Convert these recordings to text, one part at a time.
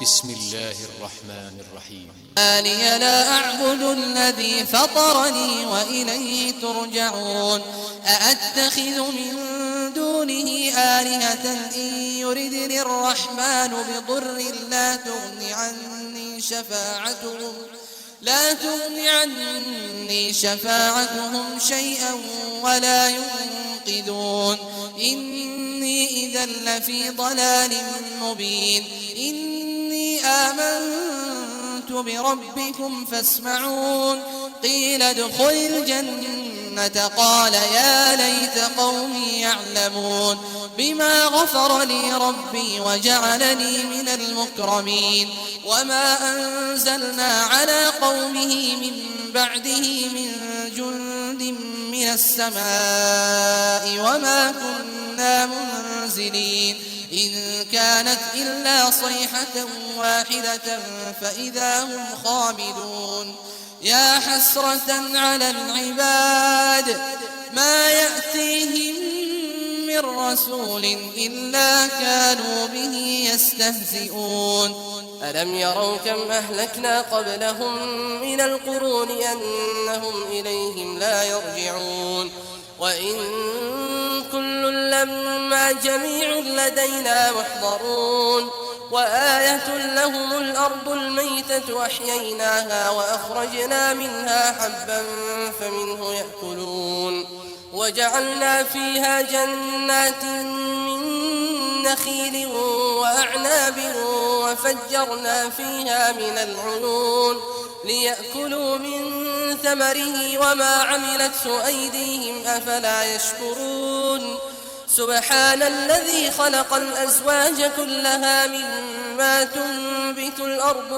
بسم الله الرحمن الرحيم. لي لا أعبد الذي فطرني وإليه ترجعون. أأتخذ من دونه آلهة إن يردني الرحمن بضر لا تغن عني شفاعتهم شيئا ولا ينقذون. إني إذا لفي ضلال مبين. إني آمنت بربكم فاسمعون. قيل ادخل الجنة قال يا ليت قومي يعلمون. بما غفر لي ربي وجعلني من المكرمين. وما أنزلنا على قومه من بعده من جند من السماء وما كنا منزلين. إن كانت إلا صيحة واحدة فإذا هم خامدون. يا حسرة على العباد ما يأتيهم من رسول إلا كانوا به يستهزئون. ألم يروا كم أهلكنا قبلهم من القرون أنهم إليهم لا يرجعون. وإن كل لما جميع لدينا محضرون. وآية لهم الأرض الميتة أحييناها وأخرجنا منها حبا فمنه يأكلون. وجعلنا فيها جنات من نخيل وأعناب وفجرنا فيها من العيون ليأكلوا من ثمره وما عملته أيديهم أفلا يشكرون. سبحان الذي خلق الأزواج كلها مما تنبت الأرض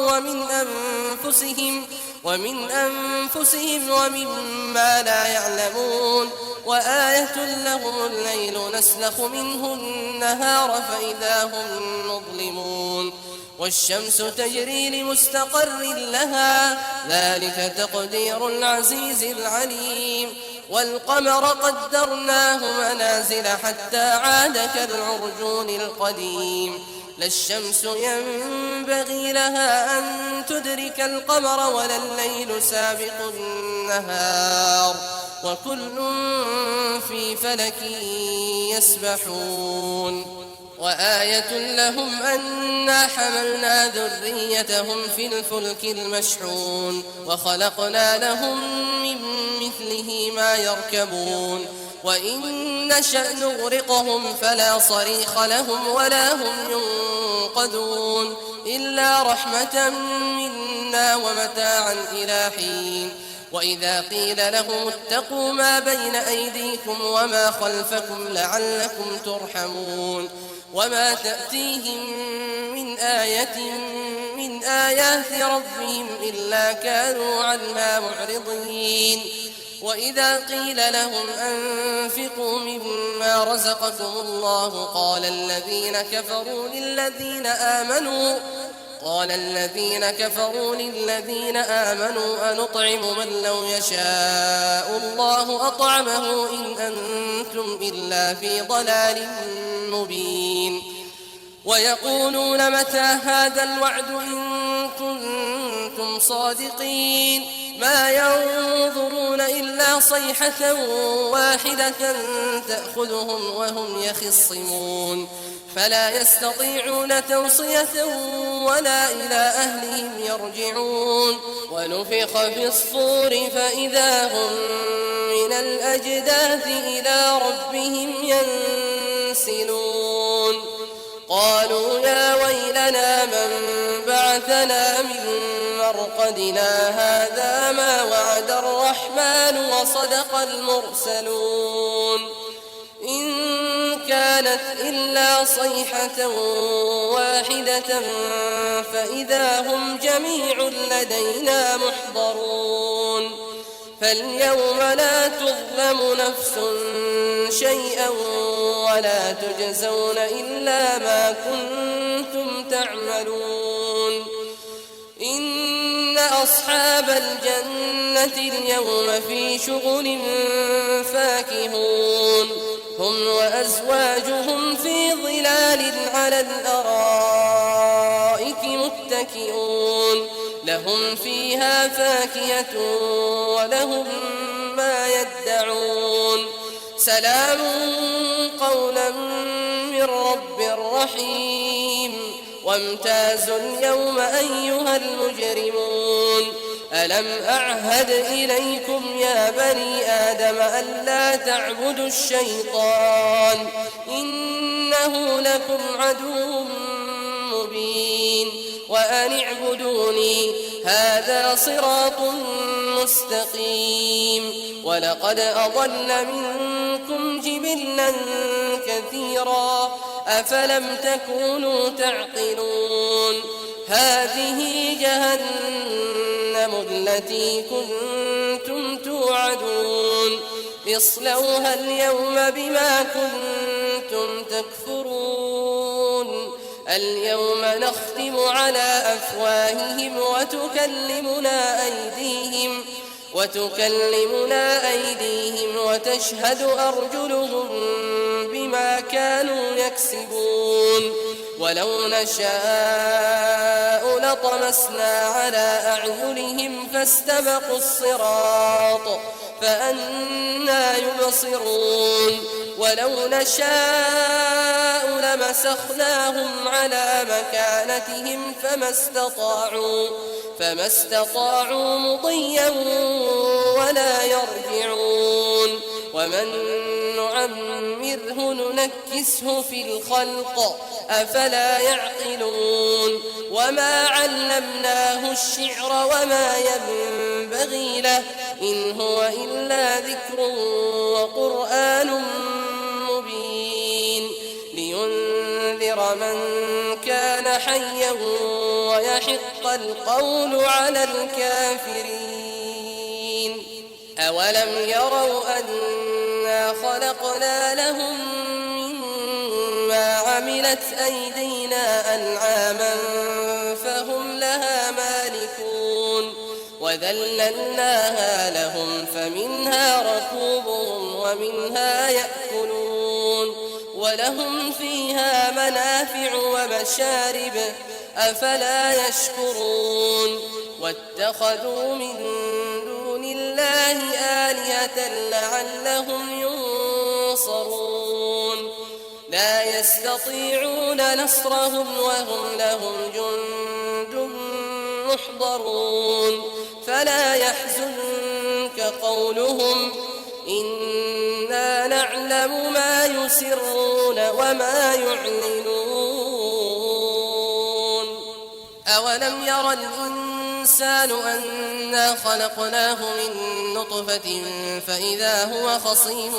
ومن أنفسهم ومما لا يعلمون. وآية لهم الليل نسلخ منه النهار فإذا هم مظلمون. والشمس تجري لمستقر لها ذلك تقدير العزيز العليم. والقمر قدرناه منازل حتى عاد كالعرجون القديم. لا الشمس ينبغي لها أن تدرك القمر ولا الليل سابق النهار وكل في فلك يسبحون. وآية لهم أنا حملنا ذريتهم في الفلك المشحون وخلقنا لهم من مثله ما يركبون. وإن نشأ نغرقهم فلا صريخ لهم ولا هم ينقذون إلا رحمة منا ومتاعا إلى حين. وإذا قيل لهم اتقوا ما بين أيديكم وما خلفكم لعلكم ترحمون. وما تأتيهم من آية من آيات ربهم إلا كانوا عنها معرضين. وإذا قيل لهم أنفقوا مما رزقكم الله قال الذين كفروا للذين آمنوا أنطعم من لو يشاء الله أطعمه إن أنتم إلا في ضلال مبين. ويقولون متى هذا الوعد إن كنتم صادقين. ما ينظرون إلا صيحة واحدة تأخذهم وهم يخصمون فلا يستطيعون توصية ولا إلى أهلهم يرجعون. ونفخ في الصور فإذا هم من الأجداث إلى ربهم ينسلون. قالوا يا ويلنا من بعثنا من مرقدنا هذا ما وعد الرحمن وصدق المرسلون. إن كانت إلا صيحة واحدة فإذا هم جميع لدينا محضرون. فاليوم لا تظلم نفس شيئا ولا تجزون إلا ما كنتم تعملون. إن أصحاب الجنة اليوم في شغل فاكهون هم وأزواجهم في ظلال على الأرائك متكئون لهم فيها فاكهة ولهم ما يدعون سلام قولا من رب رحيم وامتازوا اليوم أيها المجرمون ألم أعهد إليكم يا بني آدم ألا تعبدوا الشيطان إنه لكم عدو مبين وأن اعبدوني هذا صراط مستقيم ولقد أضل منكم جبلا كثيرا أفلم تكونوا تعقلون هذه جهنم التي كنتم توعدون اصلوها اليوم بما كنتم تكفرون اليوم نختم على أفواههم وتكلمنا أيديهم وتشهد أرجلهم بما كانوا يكسبون ولو نشاء لطمسنا على أعينهم فاستبقوا الصراط فأنى يبصرون ولو نشاء لمسخناهم على مكانتهم فما استطاعوا مضيا ولا يرجعون ومن نعمره ننكسه في الخلق أفلا يعقلون وما علمناه الشعر وما ينبغي له إن هو إلا ذكر وقرآن مبين لينذر من كان حيا ويحق القول على الكافرين أولم يروا أنا خلقنا لهم مما عملت أيدينا أنعاما فهم لها مالكون وذللناها لهم فمنها ركوبهم ومنها يأكلون ولهم فيها منافع ومشارب أفلا يشكرون واتخذوا من دون الله آلهة لعلهم ينصرون لا يستطيعون نصرهم وهم لهم جند محضرون فلا يحزنك قولهم إنا نعلم ما يسرون وما يعلنون أولم ير الإنسان أنا خلقناه من نطفة فإذا هو خصيم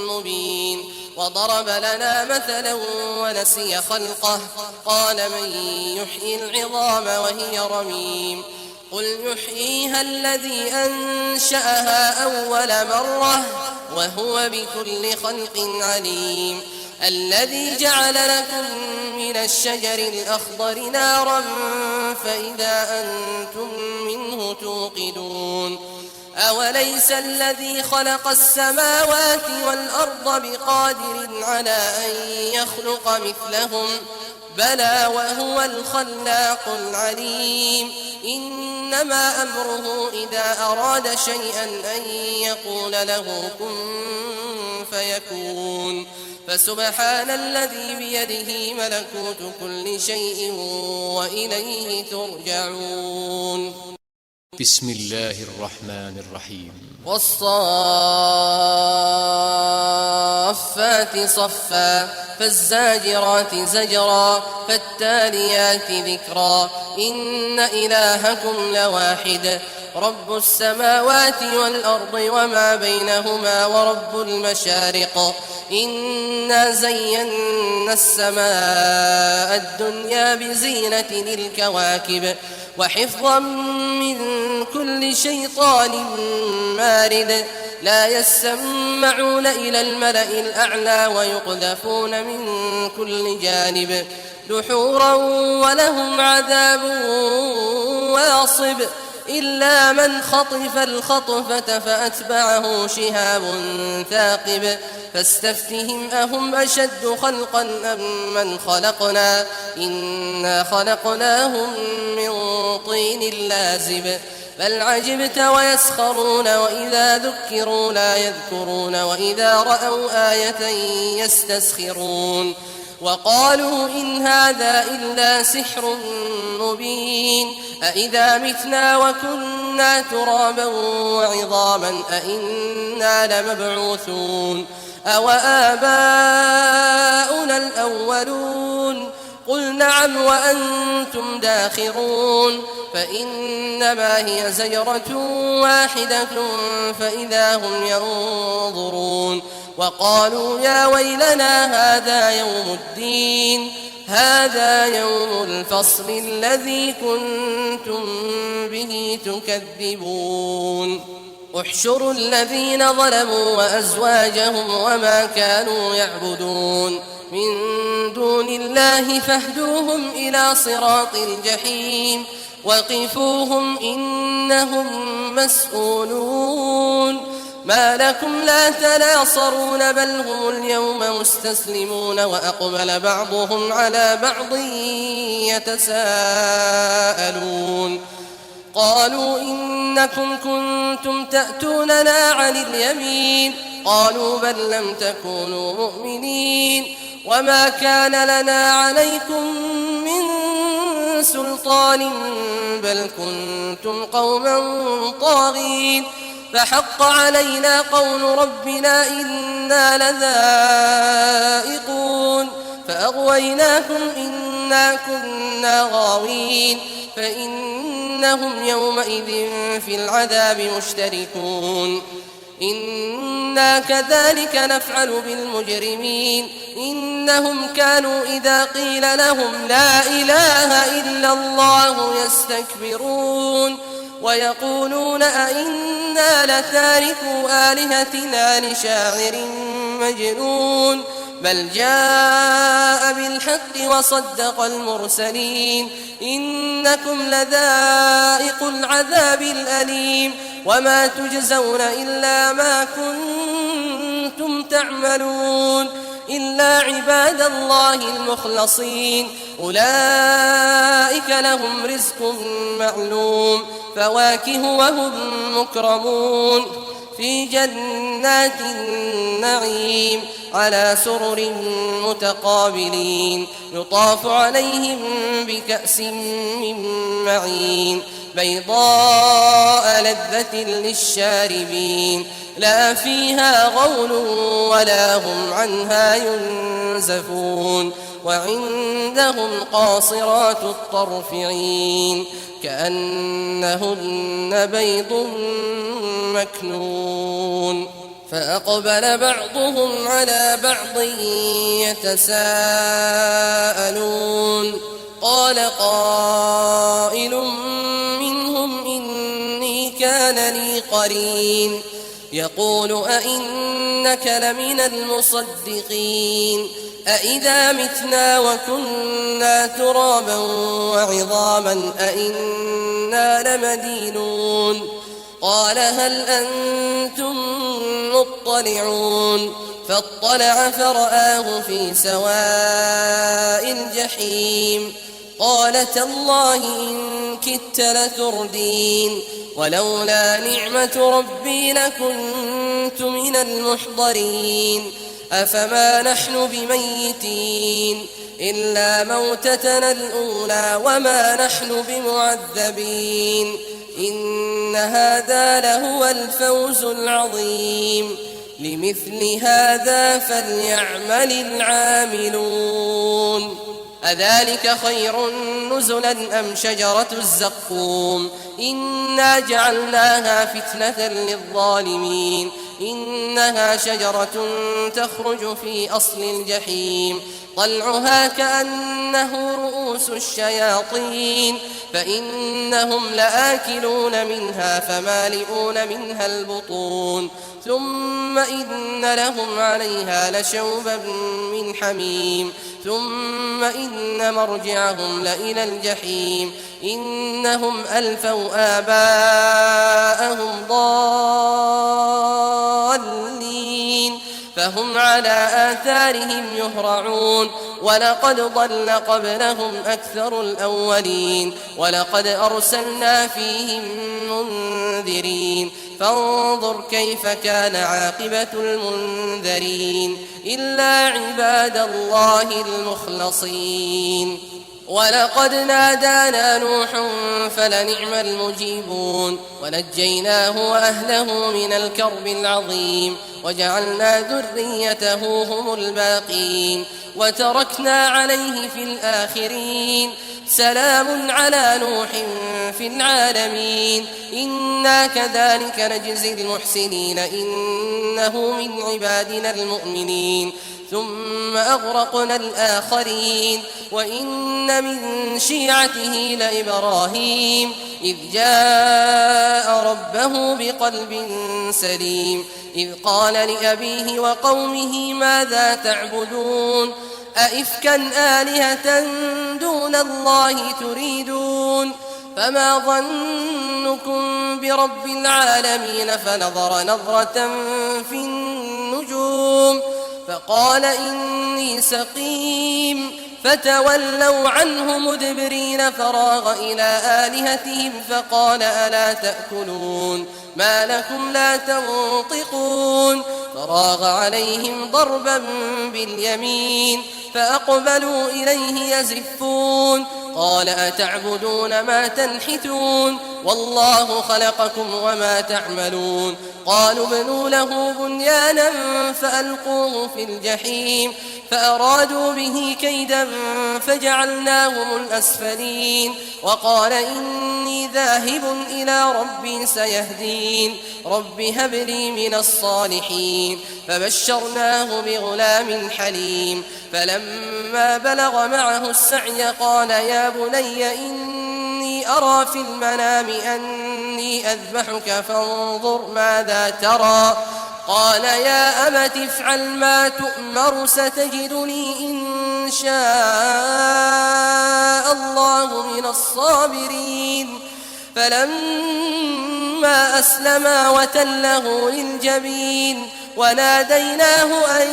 مبين وضرب لنا مثلا ونسي خلقه قال من يحيي العظام وهي رميم قل يحييها الذي أنشأها أول مرة وهو بكل خلق عليم الذي جعل لكم من الشجر الأخضر نارا فإذا أنتم منه توقدون أوليس الذي خلق السماوات والأرض بقادر على أن يخلق مثلهم بلى وهو الخلاق العليم إنما أمره إذا أراد شيئا أن يقول له كن فيكون فسبحان الذي بيده ملكوت كل شيء وإليه ترجعون بسم الله الرحمن الرحيم والصافات صفا فالزاجرات زجرا فالتاليات ذكرا إن إلهكم لواحد رب السماوات والأرض وما بينهما ورب المشارق إنا زينا السماء الدنيا بزينة للكواكب وحفظا من كل شيطان مارد لا يسمعون إلى الملأ الأعلى ويقذفون من كل جانب دحورا ولهم عذاب واصب إلا من خطف الخطفة فأتبعه شهاب ثاقب فاستفتهم أهم أشد خلقا أم من خلقنا إنا خلقناهم من طين لازب بل عجبت ويسخرون وإذا ذكروا لا يذكرون وإذا رأوا آية يستسخرون وقالوا إن هذا إلا سحر مبين أإذا متنا وكنا ترابا وعظاما أإنا لمبعوثون أوآباؤنا الأولون قل نعم وأنتم داخرون فإنما هي زجرة واحدة فإذا هم ينظرون وقالوا يا ويلنا هذا يوم الدين هذا يوم الفصل الذي كنتم به تكذبون احشروا الذين ظلموا وأزواجهم وما كانوا يعبدون من دون الله فاهدوهم إلى صراط الجحيم وقفوهم إنهم مسؤولون ما لكم لا تناصرون بل هم اليوم مستسلمون وأقبل بعضهم على بعض يتساءلون قالوا إنكم كنتم تأتوننا عن اليمين قالوا بل لم تكونوا مؤمنين وما كان لنا عليكم من سلطان بل كنتم قوما طاغين فحق علينا قول ربنا إنا لذائقون فأغويناكم إنا كنا غاوين فإنهم يومئذ في العذاب مشتركون إنا كذلك نفعل بالمجرمين إنهم كانوا إذا قيل لهم لا إله إلا الله يستكبرون ويقولون أئنا لتاركوا آلهتنا لشاعر مجنون بل جاء بالحق وصدق المرسلين إنكم لذائق العذاب الأليم وما تجزون إلا ما كنتم تعملون إلا عباد الله المخلصين أولئك لهم رزق معلوم فواكه وهم مكرمون في جنات النعيم على سرر متقابلين يطاف عليهم بكأس من معين بيضاء لذة للشاربين لا فيها غول ولا هم عنها ينزفون وعندهم قاصرات الطرف عين كأنهن بيض مكنون فأقبل بعضهم على بعض يتساءلون قال قائل منهم إني كان لي قرين يقول أئنك لمن المصدقين أئذا متنا وكنا ترابا وعظاما أئنا لمدينون قال هل أنتم مطلعون فاطلع فرآه في سواء الجحيم قال تالله إن كدت لتردين ولولا نعمة ربي لكنت من المحضرين أفما نحن بميتين إلا موتتنا الأولى وما نحن بمعذبين إن هذا لهو الفوز العظيم لمثل هذا فليعمل العاملون أذلك خير نزلا أم شجرة الزقوم إنا جعلناها فتنة للظالمين إنها شجرة تخرج في أصل الجحيم طلعها كأنه رؤوس الشياطين فإنهم لآكلون منها فمالئون منها البطون ثم إن لهم عليها لشوبا من حميم ثم إن مرجعهم لإلى الجحيم إنهم ألفوا آباءهم ضالين فهم على آثارهم يهرعون ولقد ضل قبلهم أكثر الأولين ولقد أرسلنا فيهم منذرين فانظر كيف كان عاقبة المنذرين إلا عباد الله المخلصين ولقد نادانا نوح فلنعم المجيبون ونجيناه وأهله من الكرب العظيم وجعلنا ذريته هم الباقين وتركنا عليه في الآخرين سلام على نوح في العالمين إنا كذلك نجزي المحسنين إنه من عبادنا المؤمنين ثم أغرقنا الآخرين وإن من شيعته لإبراهيم إذ جاء ربه بقلب سليم إذ قال لأبيه وقومه ماذا تعبدون أئفكا آلهة دون الله تريدون فما ظنكم برب العالمين فنظر نظرة في النجوم فقال إني سقيم فتولوا عنه مدبرين فراغ إلى آلهتهم فقال ألا تأكلون ما لكم لا تنطقون فراغ عليهم ضربا باليمين فأقبلوا إليه يزفون قال أتعبدون ما تنحتون والله خلقكم وما تعملون قالوا ابنوا له بنيانا فألقوه في الجحيم فأرادوا به كيدا فجعلناهم الأسفلين وقال إني ذاهب إلى ربي سيهدين رب هب لي من الصالحين فبشرناه بغلام حليم فلما بلغ معه السعي قال يا بني إني أرى في المنام أني أذبحك فانظر ماذا ترى قال يا أبت افعل ما تؤمر ستجدني إن شاء الله من الصابرين فلما أسلما وتله للجبين وناديناه أن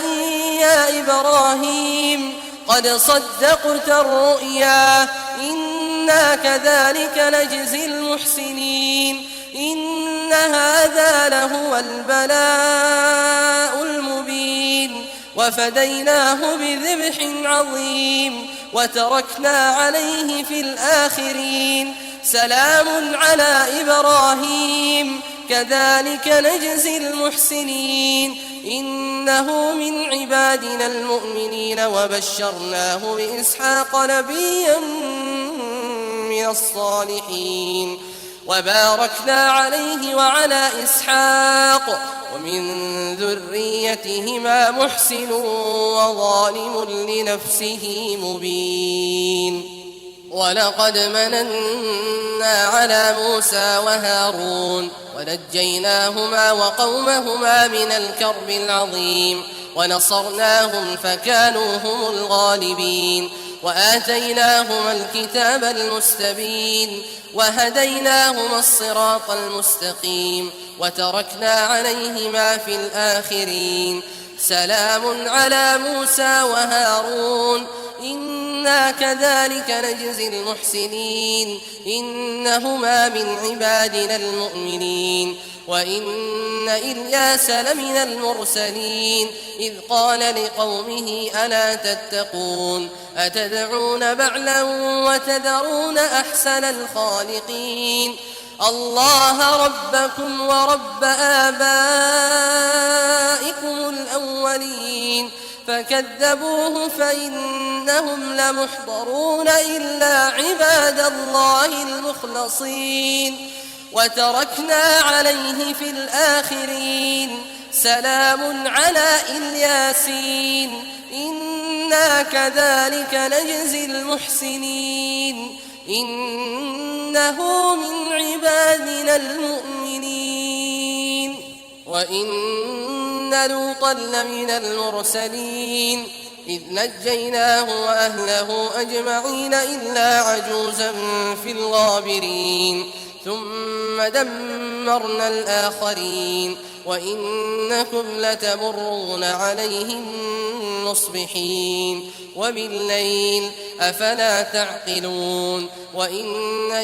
يا إبراهيم قد صدقت الرؤيا إنا كذلك نجزي المحسنين إن هذا لهو البلاء المبين وفديناه بذبح عظيم وتركنا عليه في الآخرين سلام على إبراهيم كذلك نجزي المحسنين إنه من عبادنا المؤمنين وبشرناه بإسحاق نبيا من الصالحين وباركنا عليه وعلى إسحاق ومن ذريتهما محسن وظالم لنفسه مبين ولقد مننا على موسى وهارون ونجيناهما وقومهما من الكرب العظيم ونصرناهم فكانوا هم الغالبين وآتيناهما الكتاب المستبين وهديناهما الصراط المستقيم وتركنا عليهما في الآخرين سلام على موسى وهارون إنا كذلك نجزي المحسنين إنهما من عبادنا المؤمنين وإن إلياس لمن المرسلين إذ قال لقومه ألا تتقون أتدعون بعلا وتذرون أحسن الخالقين الله ربكم ورب آبائكم الأولين فكذبوه فإنهم لمحضرون إلا عباد الله المخلصين وتركنا عليه في الآخرين سلام على الياسين إنا كذلك نجزي المحسنين إنه من عبادنا المؤمنين وإن لوطا لمن المرسلين إذ نجيناه وأهله أجمعين إلا عجوزا في الغابرين ثم دمرنا الآخرين وإنكم لتمرون عليهم مصبحين وبالليل أفلا تعقلون وإن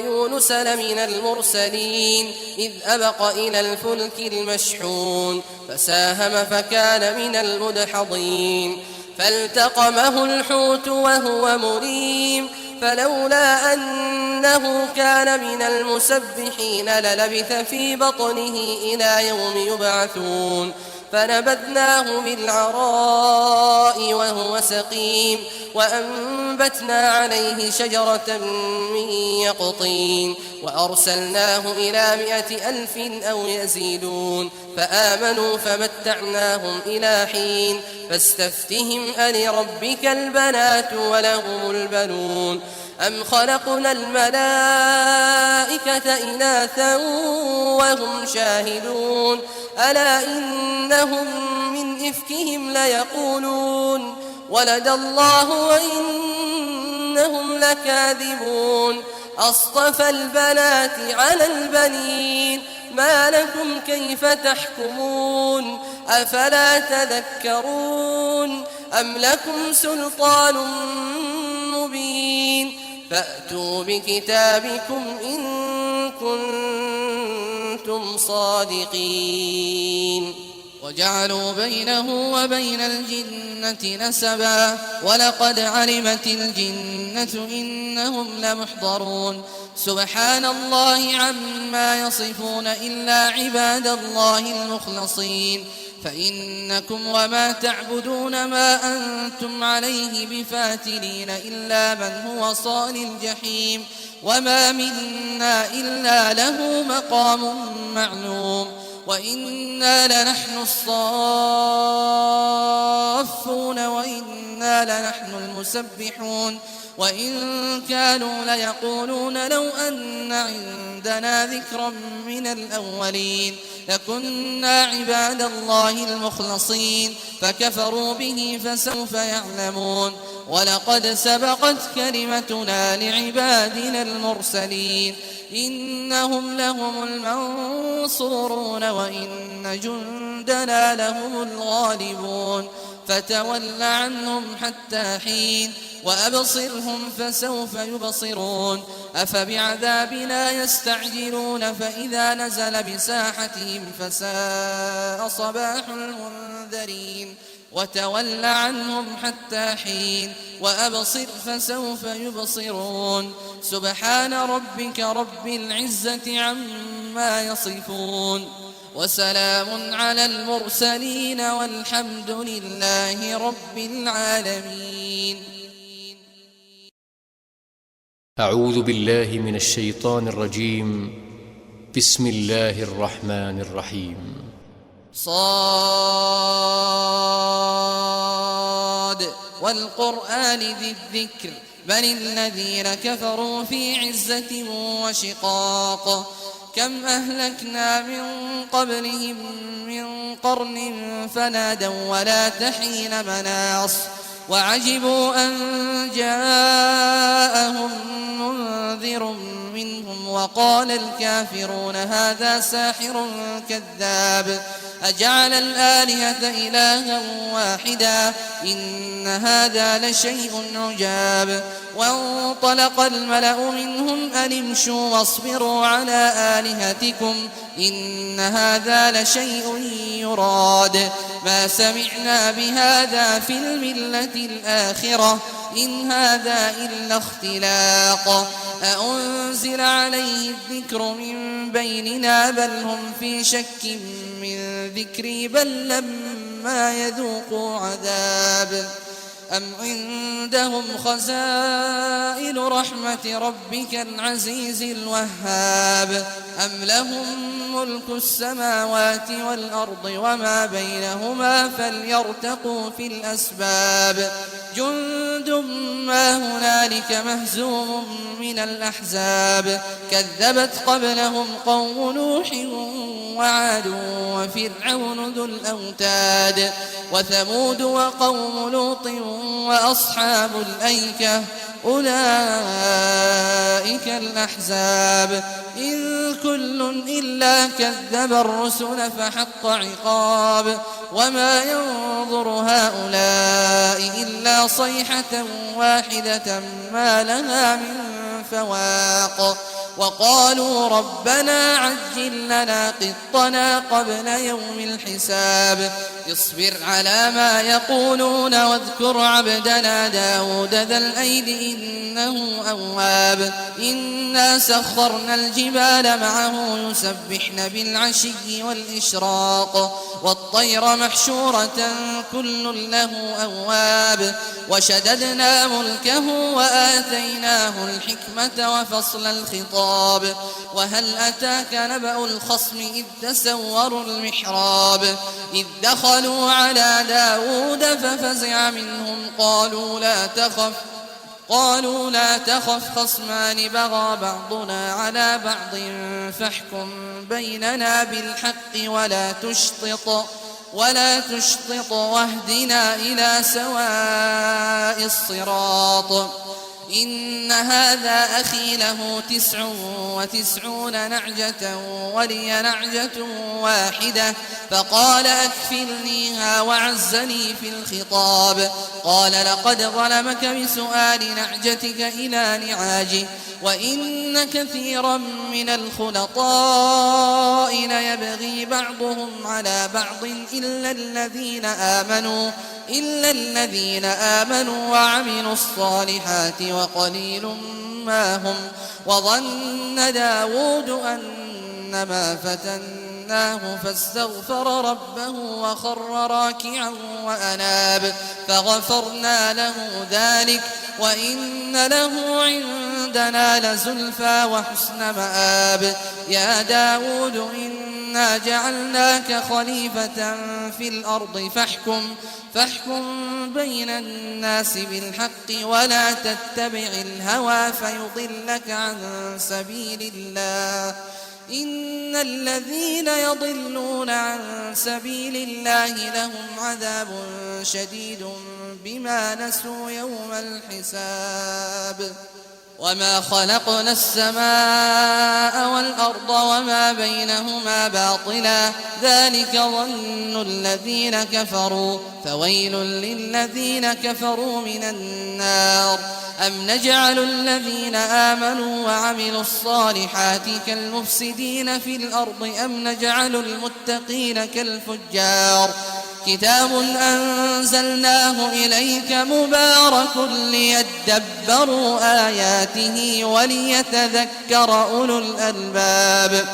يونس لمن المرسلين إذ أبق إلى الفلك المشحون فساهم فكان من المدحضين فالتقمه الحوت وهو مليم فلولا أنه كان من المسبحين للبث في بطنه إلى يوم يبعثون فنبذناه بالعراء وهو سقيم وأنبتنا عليه شجرة من يقطين وأرسلناه إلى 100,000 أو يزيدون فآمنوا فمتعناهم إلى حين فاستفتهم ألربك البنات ولهم البنون أم خلقنا الملائكة إناثا وهم شاهدون ألا إنهم من إفكهم ليقولون ولد الله وإنهم لكاذبون أصطفى البنات على البنين ما لكم كيف تحكمون أفلا تذكرون أم لكم سلطان مبين فأتوا بكتابكم إن كنتم صادقين وجعلوا بينه وبين الجنة نسبا ولقد علمت الجنة إنهم لمحضرون سبحان الله عما يصفون إلا عباد الله المخلصين فإنكم وما تعبدون ما أنتم عليه بفاتنين إلا من هو صال الجحيم وما منا إلا له مقام معلوم وإنا لنحن الصافون وإنا لنحن المسبحون وإن كانوا ليقولون لو أن عندنا ذكرا من الأولين لكنا عباد الله المخلصين فكفروا به فسوف يعلمون ولقد سبقت كلمتنا لعبادنا المرسلين إنهم لهم المنصورون وإن جندنا لهم الغالبون فتول عنهم حتى حين وأبصرهم فسوف يبصرون أفبعذابنا يستعجلون فإذا نزل بساحتهم فساء صباح المنذرين وتول عنهم حتى حين وأبصر فسوف يبصرون سبحان ربك رب العزة عما يصفون وسلام على المرسلين والحمد لله رب العالمين. أعوذ بالله من الشيطان الرجيم. بسم الله الرحمن الرحيم. صاد والقرآن ذي الذكر بل الذين كفروا في عزة وشقاق كم أهلكنا من قبلهم من قرن فنادوا ولا تحين مناص وعجبوا أن جاءهم منذر منهم وقال الكافرون هذا ساحر كذاب أجعل الآلهة إلها واحدا إن هذا لشيء عجاب وانطلق الملأ منهم أن امشوا واصبروا على آلهتكم إن هذا لشيء يراد ما سمعنا بهذا في الملة الآخرة إن هذا إلا اختلاق أأنزل عليه الذكر من بيننا بل هم في شك من ذكري بل لما يذوقوا عذاب أم عندهم خزائن رحمة ربك العزيز الوهاب أم لهم ملك السماوات والأرض وما بينهما فليرتقوا في الأسباب جند ما هنالك مهزوم من الأحزاب كذبت قبلهم قوم نوح وعاد وفرعون ذو الأوتاد وثمود وقوم لوط وأصحاب الأيكة أولئك الأحزاب إن كل إلا كذب الرسل فحق عقاب وما ينظر هؤلاء إلا صيحة واحدة ما لها من فواق وقالوا ربنا عجل لنا قطنا قبل يوم الحساب اصبر على ما يقولون واذكر عبدنا داود ذا الأيد إنه أواب إنا سخرنا الجبال معه يسبحن بالعشي والإشراق والطير محشورة كل له أواب وشددنا ملكه وآتيناه الحكمة وفصل الخطاب وهل أتاك نبأ الخصم إذ تسوروا المحراب إذ دخلوا على داود ففزع منهم قالوا لا تخف خصمان بغى بعضنا على بعض فاحكم بيننا بالحق ولا تشطط واهدنا إلى سواء الصراط إن هذا أخي له 99 نعجة ولي نعجة واحدة فقال أكفلنيها وعزني في الخطاب قال لقد ظلمك بسؤال نعجتك إلى نعاجه وإن كثيرا من الخلطاء ليبغي بعضهم على بعض إلا الذين آمنوا وعملوا الصالحات وقليل ما هم وظن داود أنما فتناه فاستغفر ربه وخر راكعا وأناب فغفرنا له ذلك وإن له عندنا لزلفى وحسن مآب يا داود إنا جعلناك خليفة في الأرض فاحكم بين الناس بالحق ولا تتبع الهوى فيضلك عن سبيل الله إن الذين يضلون عن سبيل الله لهم عذاب شديد بما نسوا يوم الحساب وما خلقنا السماء والأرض وما بينهما باطلا ذلك ظن الذين كفروا فويل للذين كفروا من النار أم نجعل الذين آمنوا وعملوا الصالحات كالمفسدين في الأرض أم نجعل المتقين كالفجار كتاب أنزلناه إليك مبارك ليدبروا آياته وليتذكر أولو الألباب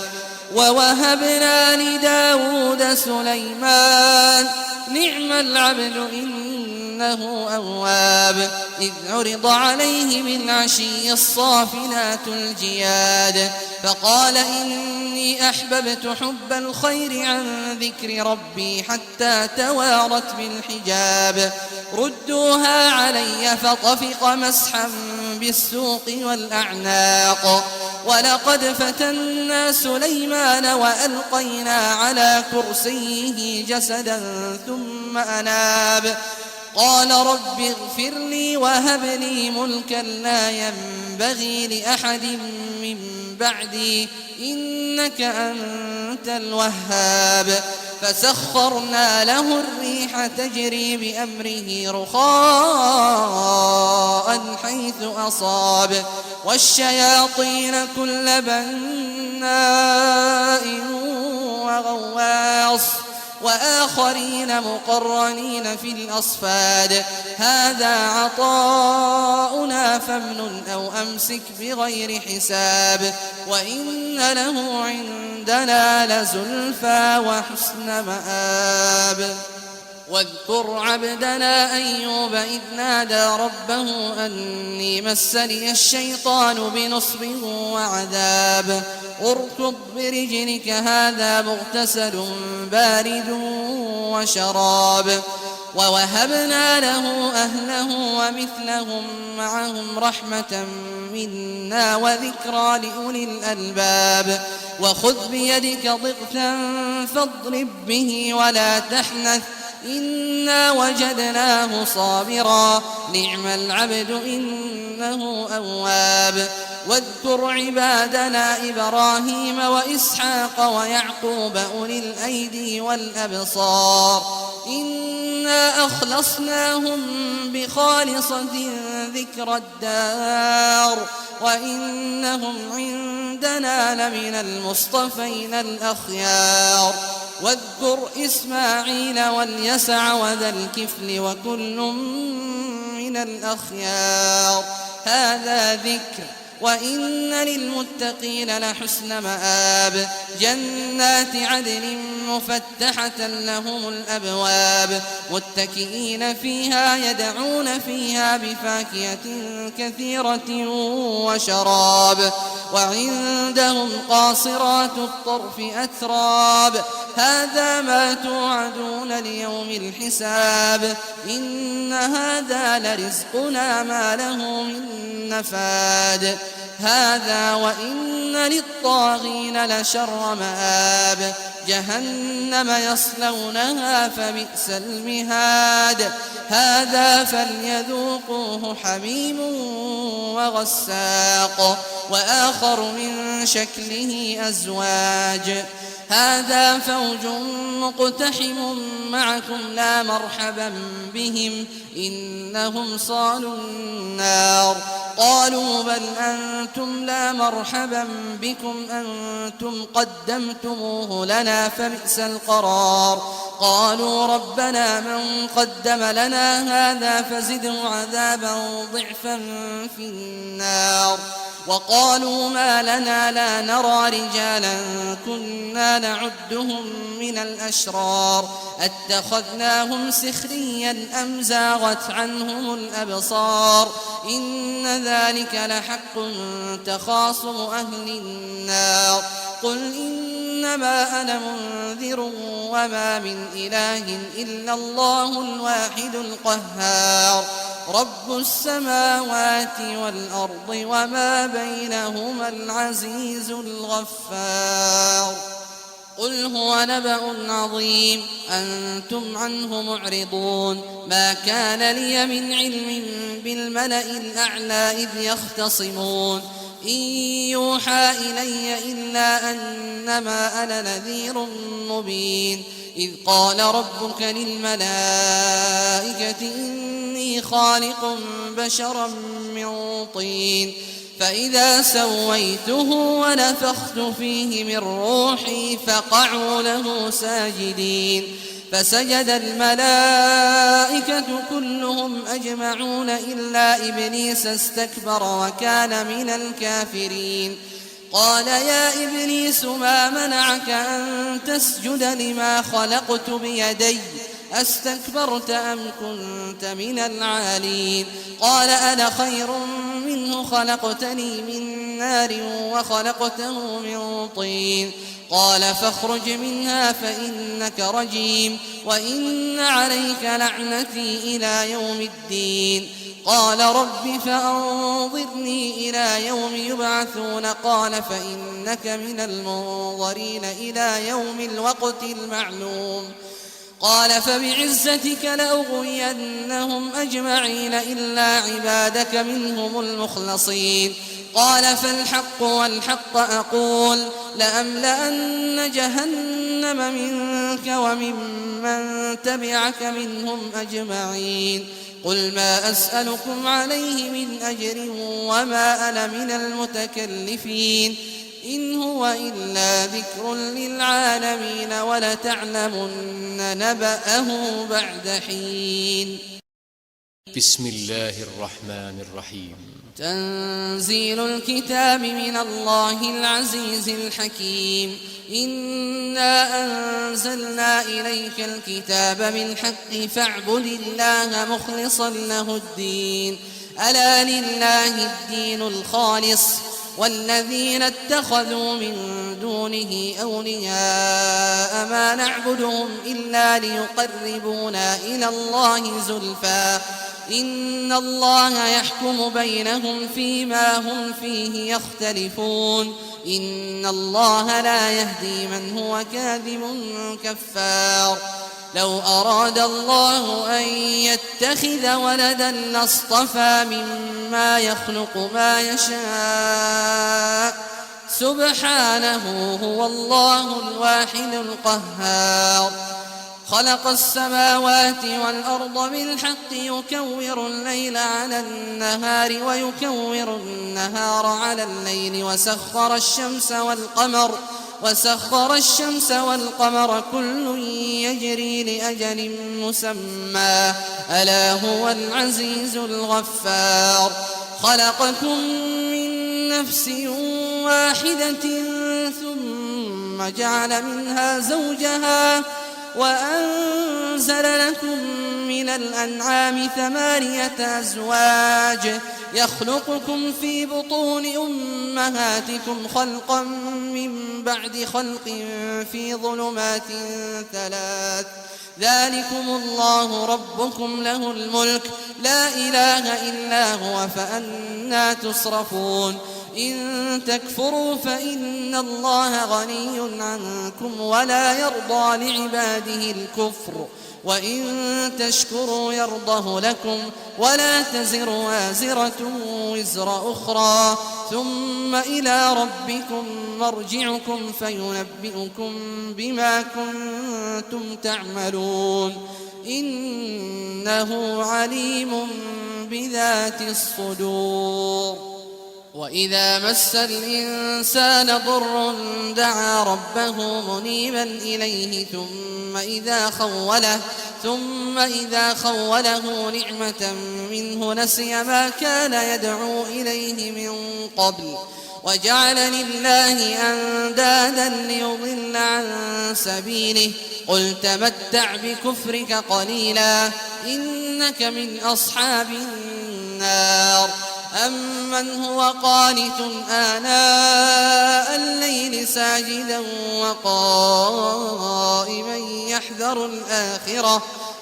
ووهبنا لداود سليمان نعم العبد إنه أواب إذ عرض عليه بالعشي الصافنات الجياد فقال إني أحببت حب الخير عن ذكر ربي حتى توارت بالحجاب ردوها علي فطفق مسحا بالسوق والأعناق ولقد فتنا سليمان وألقينا على كرسيه جسدا ثم أناب قال رب اغفر لي وهب لي ملكا لا ينبغي لأحد من بعدي إنك أنت الوهاب فسخرنا له الريح تجري بأمره رخاء حيث أصاب والشياطين كل بناء وغواص وآخرين مقرنين في الأصفاد هذا عطاؤنا فامنن أو أمسك بغير حساب وإن له عندنا لزلفى وحسن مآب واذكر عبدنا أيوب إذ نادى ربه أني مسني الشيطان بنصب وعذاب اركض برجلك هذا مغتسل بارد وشراب ووهبنا له أهله ومثلهم معهم رحمة منا وذكرى لأولي الألباب وخذ بيدك ضغثا فاضرب به ولا تحنث إنا وجدناه صابرا نعم العبد إنه أواب واذكر عبادنا إبراهيم وإسحاق ويعقوب أولي الأيدي والأبصار إنا أخلصناهم بخالصة ذكر الدار وإنهم عندنا لمن المصطفين الأخيار واذكر إسماعيل واليسع وذا الكفل وكل من الأخيار هذا ذكر وإن للمتقين لحسن مآب جنات عدن مفتحة لهم الأبواب متكئين فيها يدعون فيها بفاكهة كثيرة وشراب وعندهم قاصرات الطرف أتراب هذا ما توعدون ليوم الحساب إن هذا لرزقنا ما له من نفاد هذا وإن للطاغين لشر مآب جهنم يصلونها فبئس المهاد هذا فليذوقوه حميم وغساق وآخر من شكله أزواج هذا فوج مقتحم معكم لا مرحبا بهم إنهم صالوا النار قالوا بل أنتم لا مرحبا بكم أنتم قدمتموه لنا فبئس القرار قالوا ربنا من قدم لنا هذا فزده عذابا ضعفا في النار وقالوا ما لنا لا نرى رجالا كنا نعدهم من الأشرار اتخذناهم سخريا أم زاغت عنهم الأبصار إن ذلك لحق تخاصم أهل النار قل إنما أنا منذر وما من إله إلا الله الواحد القهار رب السماوات والأرض وما بينهما العزيز الغفار قل هو نبأ عظيم أنتم عنه معرضون ما كان لي من علم بالملأ الأعلى إذ يختصمون إن يوحى إلي إلا أنما أنا نذير مبين إذ قال ربك للملائكة إني خالق بشرا من طين فإذا سويته ونفخت فيه من روحي فقعوا له ساجدين فسجد الملائكة كلهم أجمعون إلا إبليس استكبر وكان من الكافرين قال يا إبليس ما منعك أن تسجد لما خلقت بيدي أستكبرت أم كنت من العالين قال أنا خير منه خلقتني من نار وخلقته من طين قال فاخرج منها فإنك رجيم وإن عليك لعنتي إلى يوم الدين قال رب فأنظرني إلى يوم يبعثون قال فإنك من المنظرين إلى يوم الوقت المعلوم قال فبعزتك لأغوينهم أجمعين إلا عبادك منهم المخلصين قال فالحق والحق أقول لأملأن جهنم منك وممن تبعك منهم أجمعين قل ما أسألكم عليه من أجر وما أنا من المتكلفين إن هو إلا ذكر للعالمين ولتعلمن نبأه بعد حين بسم الله الرحمن الرحيم تنزيل الكتاب من الله العزيز الحكيم إنا أنزلنا إليك الكتاب بالحق فاعبد الله مخلصا له الدين ألا لله الدين الخالص والذين اتخذوا من دونه أولياء ما نعبدهم إلا ليقربونا إلى الله زلفى إن الله يحكم بينهم فيما هم فيه يختلفون إن الله لا يهدي من هو كاذب كفار لو أراد الله أن يتخذ ولدا لاصطفى مما يخلق ما يشاء سبحانه هو الله الواحد القهار خلق السماوات والأرض بالحق يكور الليل على النهار ويكور النهار على الليل وسخر الشمس والقمر كل يجري لأجل مسمى ألا هو العزيز الغفار خلقكم من نفس واحدة ثم جعل منها زوجها وأنزل لكم من الأنعام 8 أزواج يخلقكم في بطون أمهاتكم خلقا من بعد خلق في ظلمات 3 ذلكم الله ربكم له الملك لا إله إلا هو فأنى تصرفون إن تكفروا فإن الله غني عنكم ولا يرضى لعباده الكفر وإن تشكروا يرضه لكم ولا تزر وازرة وزر أخرى ثم إلى ربكم مرجعكم فينبئكم بما كنتم تعملون إنه عليم بذات الصدور وإذا مس الإنسان ضر دعا ربه منيبا إليه ثم إذا خوله نعمة منه نسي ما كان يدعو إليه من قبل وجعل لله أندادا ليضل عن سبيله قل تمتع بكفرك قليلا إنك من أصحاب النار أمن هو قانت آناء الليل ساجدا وقائما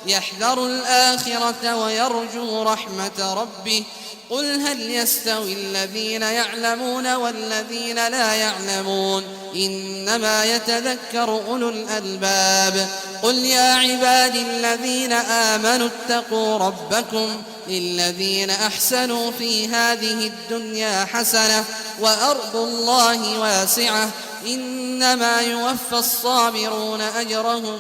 يحذر الآخرة ويرجو رحمة ربه قل هل يستوي الذين يعلمون والذين لا يعلمون إنما يتذكر أولو الألباب قل يا عبادي الذين آمنوا اتقوا ربكم للذين أحسنوا في هذه الدنيا حسنة وأرض الله واسعة إنما يوفى الصابرون أجرهم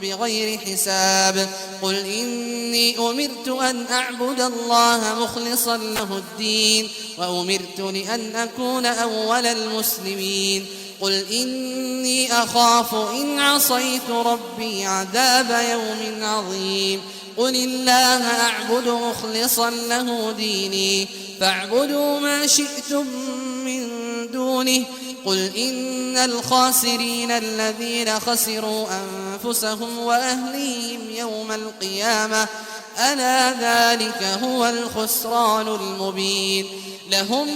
بغير حساب قل إني أمرت أن أعبد الله مخلصا له الدين وأمرت لأن أكون أول المسلمين قل إني أخاف إن عصيت ربي عذاب يوم عظيم قل الله أعبد مخلصا له ديني فاعبدوا ما شئتم من دونه قل إن الخاسرين الذين خسروا أنفسهم وأهليهم يوم القيامة ألا ذلك هو الخسران المبين لهم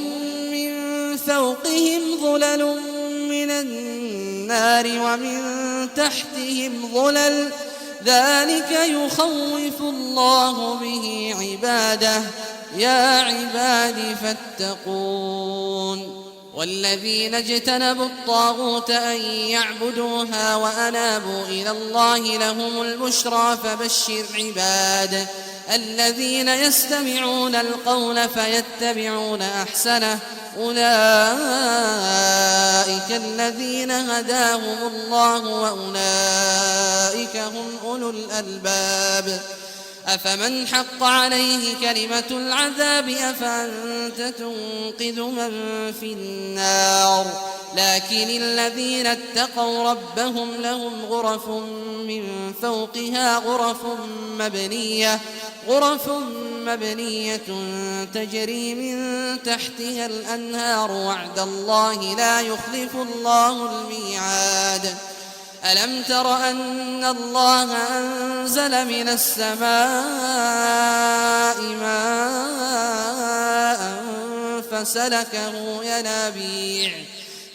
من فوقهم ظلل من النار ومن تحتهم ظلل ذلك يخوف الله به عباده يا عباد فاتقون والذين اجتنبوا الطاغوت أن يعبدوها وأنابوا إلى الله لهم البشرى فبشر عباد الذين يستمعون القول فيتبعون أحسنه أولئك الذين هداهم الله وأولئك هم أولو الألباب أفمن حق عليه كلمة العذاب أفأنت تنقذ من في النار لكن الذين اتقوا ربهم لهم غرف من فوقها غرف مبنية تجري من تحتها الأنهار وعد الله لا يخلف الله الميعاد ألم تر أن الله أنزل من السماء ماء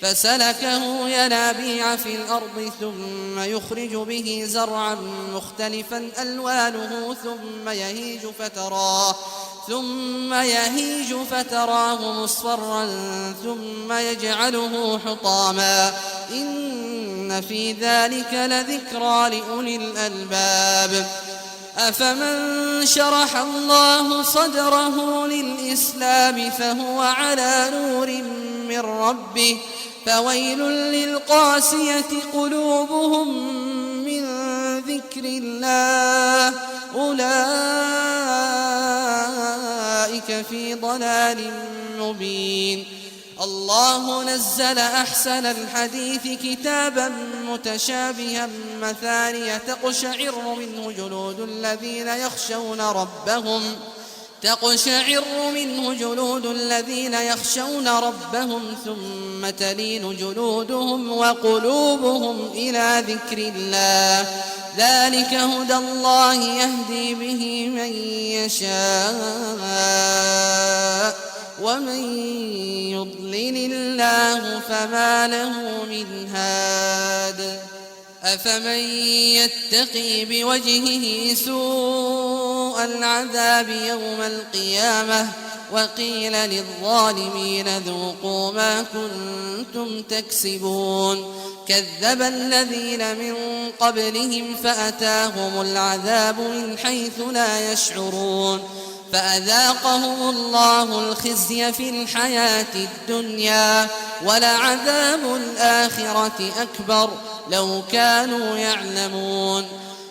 فسلكه ينابيع في الأرض ثم يخرج به زرعا مختلفا ألوانه ثم يهيج فتراه مصفرا ثم يجعله حطاما إن في ذلك لذكرى لأولي الألباب أفمن شرح الله صدره للإسلام فهو على نور من ربه فويل للقاسية قلوبهم من ذكر الله أولئك في ضلال مبين الله نزل أحسن الحديث كتابا متشابها مثانية تقشعر منه جلود الذين يخشون ربهم ثم تلين جلودهم وقلوبهم إلى ذكر الله ذلك هدى الله يهدي به من يشاء ومن يضلل الله فما له من هاد أفمن يتقي بوجهه سوء العذاب يوم القيامة وقيل للظالمين ذوقوا ما كنتم تكسبون كذب الذين من قبلهم فأتاهم العذاب من حيث لا يشعرون فأذاقهم الله الخزي في الحياة الدنيا ولعذاب الآخرة أكبر لو كانوا يعلمون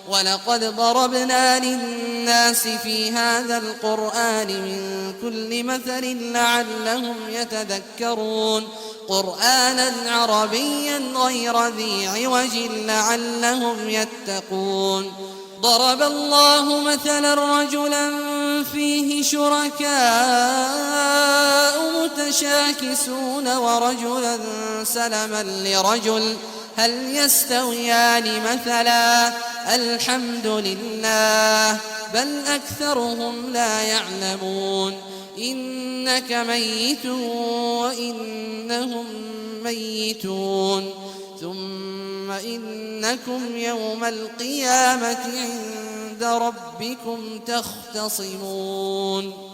ولقد ضربنا للناس في هذا القرآن من كل مثل لعلهم يتذكرون قرآنا عربيا غير ذي عوج لعلهم يتقون ضرب الله مثلا رجلا فيه شركاء متشاكسون ورجلا سلما لرجل هل يستويان مثلا الحمد لله بل أكثرهم لا يعلمون إنك ميت وإنهم ميتون ثم إنكم يوم القيامة عند ربكم تختصمون